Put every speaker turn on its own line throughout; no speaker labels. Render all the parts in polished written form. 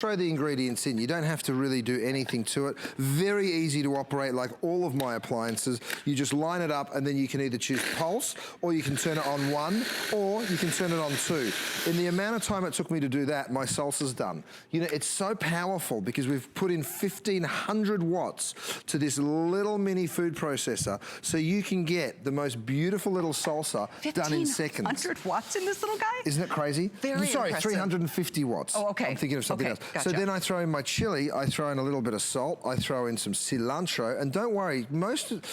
Throw the ingredients in. You don't have to really do anything to it. Very easy to operate like all of my appliances. You just line it up and then you can either choose pulse or you can turn it on 1 or you can turn it on 2. In the amount of time it took me to do that, my salsa's done. You know, it's so powerful because we've put in 1,500 watts to this little mini food processor so you can get the most beautiful little salsa done in seconds.
1,500 watts in this little guy?
Isn't it crazy?
Very
Sorry,
impressive. 350
watts.
Oh, okay.
I'm thinking of something else.
Gotcha.
So then I throw in my chili, I throw in a little bit of salt, I throw in some cilantro, and don't worry,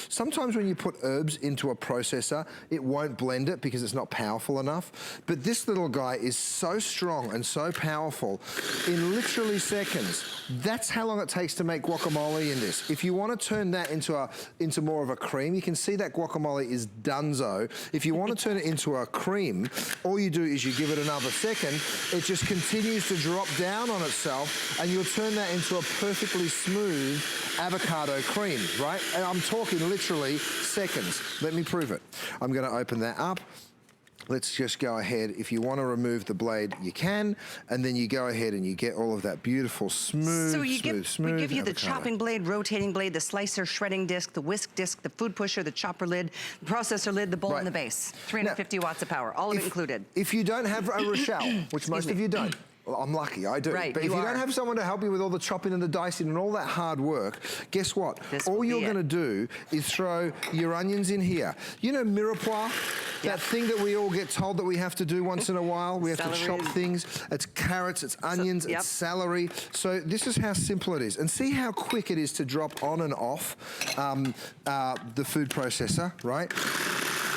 sometimes when you put herbs into a processor, it won't blend it because it's not powerful enough. But this little guy is so strong and so powerful, in literally seconds. That's how long it takes to make guacamole in this. If you want to turn that into more of a cream, you can see that guacamole is donezo. If you want to turn it into a cream, all you do is you give it another second, it just continues to drop down on itself, and you'll turn that into a perfectly smooth avocado cream, right? And I'm talking literally seconds. Let me prove it. I'm going to open that up. Let's just go ahead. If you want to remove the blade, you can, and then you go ahead and you get all of that beautiful smooth,
we give you
avocado.
the chopping blade, rotating blade, the slicer, shredding disc, the whisk disc, the food pusher, the chopper lid, the processor lid, the bowl, and the base. 350 watts of power, all of it included.
If you don't have a Rochelle, which most of you don't, well, I'm lucky, I do.
Right,
but if you don't have someone to help you with all the chopping and the dicing and all that hard work, guess what? All you're going to do is throw your onions in here. You know mirepoix? That thing that we all get told that we have to do once in a while. We have to chop things. It's carrots, it's onions, it's celery. So this is how simple it is. And see how quick it is to drop on and off the food processor, right?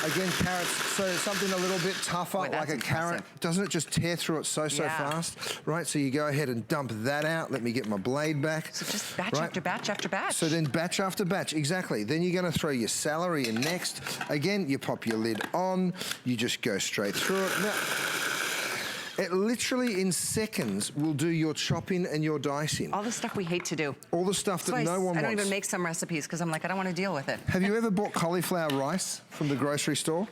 Again, carrots, so something a little bit tougher, like a carrot. Doesn't it just tear through it so fast? Right, so you go ahead and dump that out. Let me get my blade back.
So just batch after batch after batch.
So then batch after batch, exactly. Then you're gonna throw your celery in next. Again, you pop your lid on. You just go straight through it. Now, it literally in seconds will do your chopping and your dicing.
All the stuff we hate to do.
All the stuff that no one wants.
I don't even make some recipes because I'm like, I don't want to deal with it.
Have you ever bought cauliflower rice from the grocery store?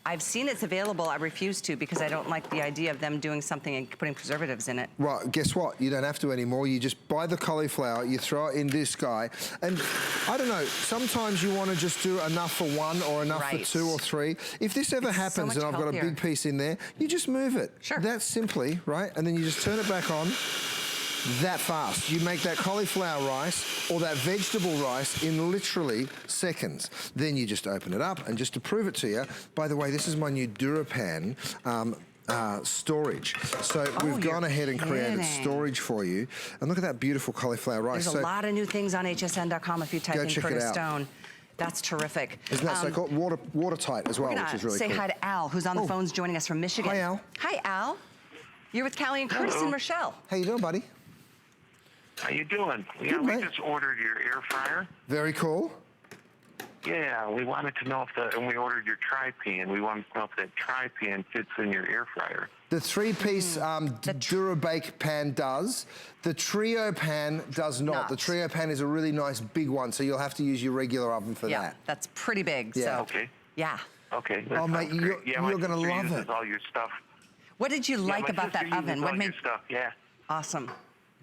I've seen it's available. I refuse to because I don't like the idea of them doing something and putting preservatives in it.
Well, guess what? You don't have to anymore. You just buy the cauliflower, you throw it in this guy, and I don't know, sometimes you want to just do enough for 1 or enough for 2 or 3. If this ever happens and I've got a big piece in there, you just move it.
Sure.
That's simply, right? And then you just turn it back on. That fast. You make that cauliflower rice or that vegetable rice in literally seconds. Then you just open it up, and just to prove it to you, by the way, this is my new DuraPan storage. So we've gone ahead and created storage for you. And look at that beautiful cauliflower rice.
There's a lot of new things on hsn.com if you type in Curtis Stone. That's terrific.
Isn't that so cool? Watertight as well, which is really cool.
Say hi to Al, who's on the phones joining us from Michigan.
Hi, Al.
Hi, Al. You're with Callie and Curtis and Rochelle.
How you doing, buddy?
How you doing? Yeah, we just ordered your air fryer.
Very cool.
Yeah, we wanted to know if and we ordered your tri-pan. We wanted to know if that tri-pan fits in your air fryer.
The 3-piece DuraBake pan does. The Trio pan does not. The Trio pan is a really nice big one, so you'll have to use your regular oven for that.
Yeah, that's pretty big.
Yeah.
So.
Okay.
Yeah.
Okay.
Oh, mate, you're going to love it.
All your stuff.
What did you like about that oven?
What made your stuff? Yeah.
Awesome.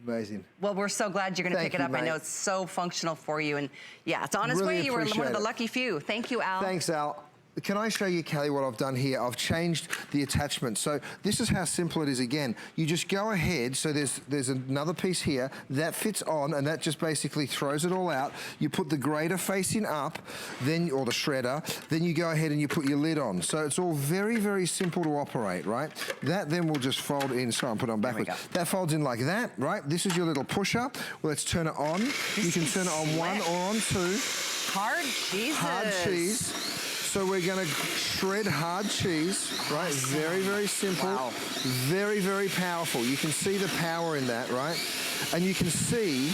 Amazing.
Well, we're so glad you're going to pick it up.
Mate.
I know it's so functional for you. And yeah, it's on its way. You were one of the lucky few. Thank you, Al.
Thanks, Al. Can I show you, Kelly, what I've done here? I've changed the attachment. So this is how simple it is again. You just go ahead, so there's another piece here, that fits on, and that just basically throws it all out. You put the grater facing up, then, or the shredder, then you go ahead and you put your lid on. So it's all very, very simple to operate, right? That then will just fold in, sorry, I'm putting it on backwards. That folds in like that, right? This is your little pusher. Well, let's turn it on. You can turn it on 1 or on 2.
Hard cheese.
Hard cheese. So we're going to shred hard cheese, right? Very, very simple. Wow. Very, very powerful. You can see the power in that, right? And you can see,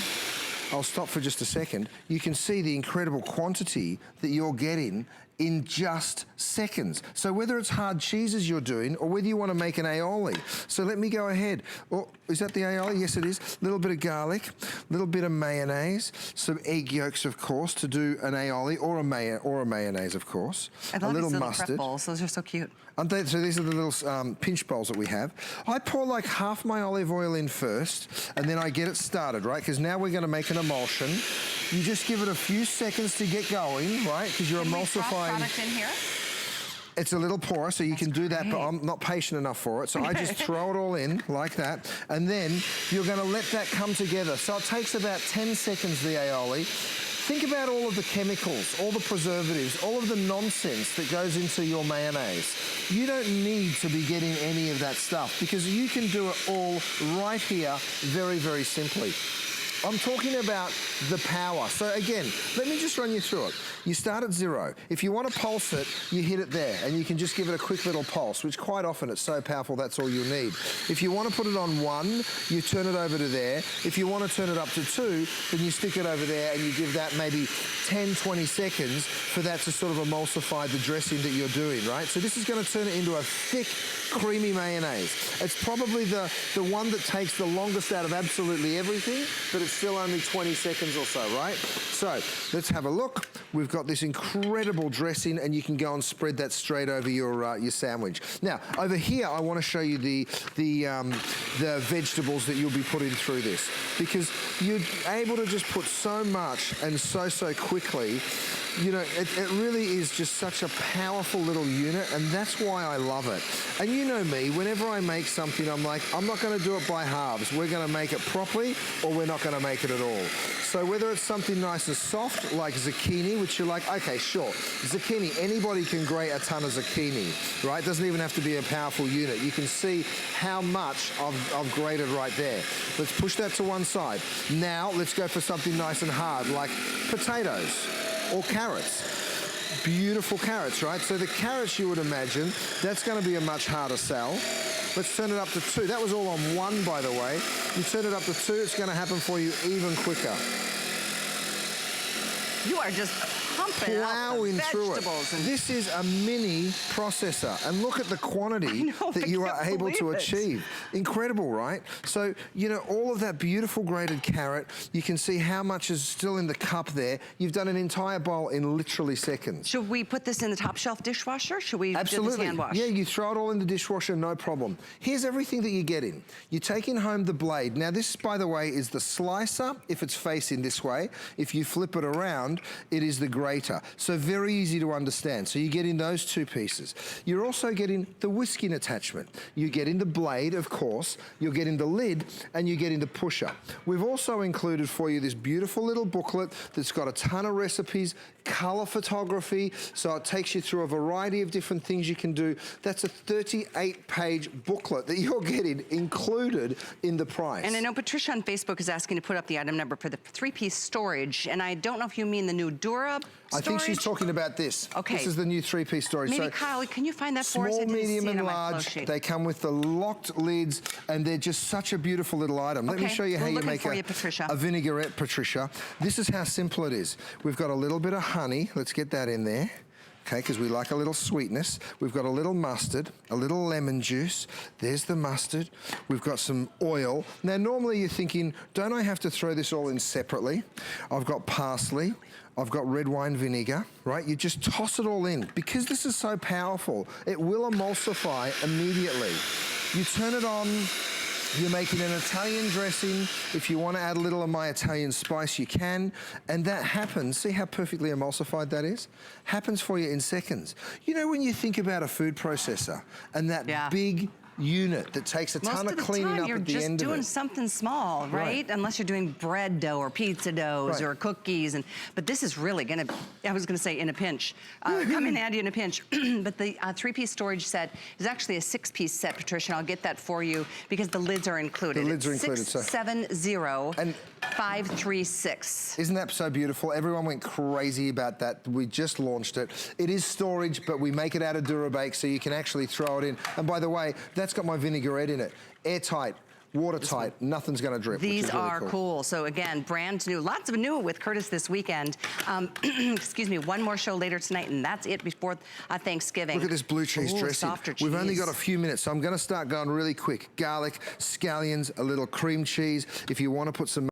I'll stop for just a second, you can see the incredible quantity that you're getting in just seconds. So whether it's hard cheeses you're doing or whether you want to make an aioli. So let me go ahead. Oh, is that the aioli? Yes, it is. A little bit of garlic, a little bit of mayonnaise, some egg yolks, of course, to do an aioli, or a mayonnaise, of course.
I love
a little
these little
mustard.
prep bowls. Those are so cute.
Aren't they? So these are the little pinch bowls that we have. I pour like half my olive oil in first, and then I get it started, right? Because now we're going to make an emulsion. You just give it a few seconds to get going, right? Because you're emulsifying.
Product in here?
It's a little porous, so you can do that, but I'm not patient enough for it. So I just throw it all in like that, and then you're going to let that come together. So it takes about 10 seconds, the aioli. Think about all of the chemicals, all the preservatives, all of the nonsense that goes into your mayonnaise. You don't need to be getting any of that stuff because you can do it all right here very, very simply. I'm talking about the power. So again, let me just run you through it. You start at 0. If you want to pulse it, you hit it there, and you can just give it a quick little pulse, which quite often it's so powerful that's all you'll need. If you want to put it on 1, you turn it over to there. If you want to turn it up to 2, then you stick it over there and you give that maybe 10, 20 seconds for that to sort of emulsify the dressing that you're doing, right? So this is going to turn it into a thick, creamy mayonnaise. It's probably the one that takes the longest out of absolutely everything, but it's still only 20 seconds or so, right? So let's have a look. We've got this incredible dressing, and you can go and spread that straight over your sandwich. Now, over here, I want to show you the vegetables that you'll be putting through this, because you're able to just put so much and so quickly. You know, it really is just such a powerful little unit, and that's why I love it. And you know me, whenever I make something, I'm like, I'm not going to do it by halves. We're going to make it properly, or we're not going to make it at all. So whether it's something nice and soft, like zucchini, which you're like, okay, sure, zucchini, anybody can grate a ton of zucchini, right? It doesn't even have to be a powerful unit. You can see how much I've grated right there. Let's push that to one side. Now, let's go for something nice and hard, like potatoes. Or carrots. Beautiful carrots, right? So the carrots, you would imagine, that's going to be a much harder sell. Let's turn it up to 2. That was all on 1, by the way. You turn it up to 2, it's going to happen for you even quicker.
You are just pumping out the vegetables.
This is a mini processor, and look at the quantity that you are able to achieve. Incredible, right? So, you know, all of that beautiful grated carrot, you can see how much is still in the cup there. You've done an entire bowl in literally seconds.
Should we put this in the top shelf dishwasher? Should we do this hand wash?
Yeah, you throw it all in the dishwasher, no problem. Here's everything that you're getting. You're taking home the blade. Now, this, by the way, is the slicer if it's facing this way. If you flip it around, it is the grater. So very easy to understand. So you're getting those 2 pieces. You're also getting the whisking attachment. You're getting the blade, of course. You're getting the lid, and you're getting the pusher. We've also included for you this beautiful little booklet that's got a ton of recipes, color photography, so it takes you through a variety of different things you can do. That's a 38-page booklet that you're getting included in the price.
And I know Patricia on Facebook is asking to put up the item number for the 3-piece storage, and I don't know if you mean the new Dura storage?
I think she's talking about this.
Okay.
This is the new 3-piece storage.
Maybe
so
Kyle, can you find that for us?
Small, medium, and large. They come with the locked lids, and they're just such a beautiful little item. Let me show you how you make a vinaigrette, Patricia. This is how simple it is. We've got a little bit of honey. Let's get that in there. Okay, because we like a little sweetness. We've got a little mustard, a little lemon juice. There's the mustard. We've got some oil. Now, normally you're thinking, don't I have to throw this all in separately? I've got parsley. I've got red wine vinegar, right? You just toss it all in. Because this is so powerful, it will emulsify immediately. You turn it on. You're making an Italian dressing. If you want to add a little of my Italian spice, you can. And that happens, see how perfectly emulsified that is? Happens for you in seconds. You know, when you think about a food processor and that big unit that takes a ton of cleaning up at the end of it.
Most of the time, you're just doing something small, right? Unless you're doing bread dough or pizza doughs or cookies. But this is really going to, I was going to say in a pinch, come in handy in a pinch. But the 3-piece storage set is actually a 6-piece set, Patricia, and I'll get that for you because the lids are included.
The lids are included.
670-536.
Isn't that so beautiful? Everyone went crazy about that. We just launched it. It is storage, but we make it out of Durabake so you can actually throw it in. And by the way, that's got my vinaigrette in it. Airtight. watertight, nothing's gonna drip.
These
which is really
are cool. So again, brand new, lots of new with Curtis this weekend. Excuse me, one more show later tonight, and that's it before Thanksgiving.
Look at this blue cheese dressing.
Softer cheese.
We've only got a few minutes, so I'm gonna start going really quick. Garlic, scallions, a little cream cheese. If you wanna put some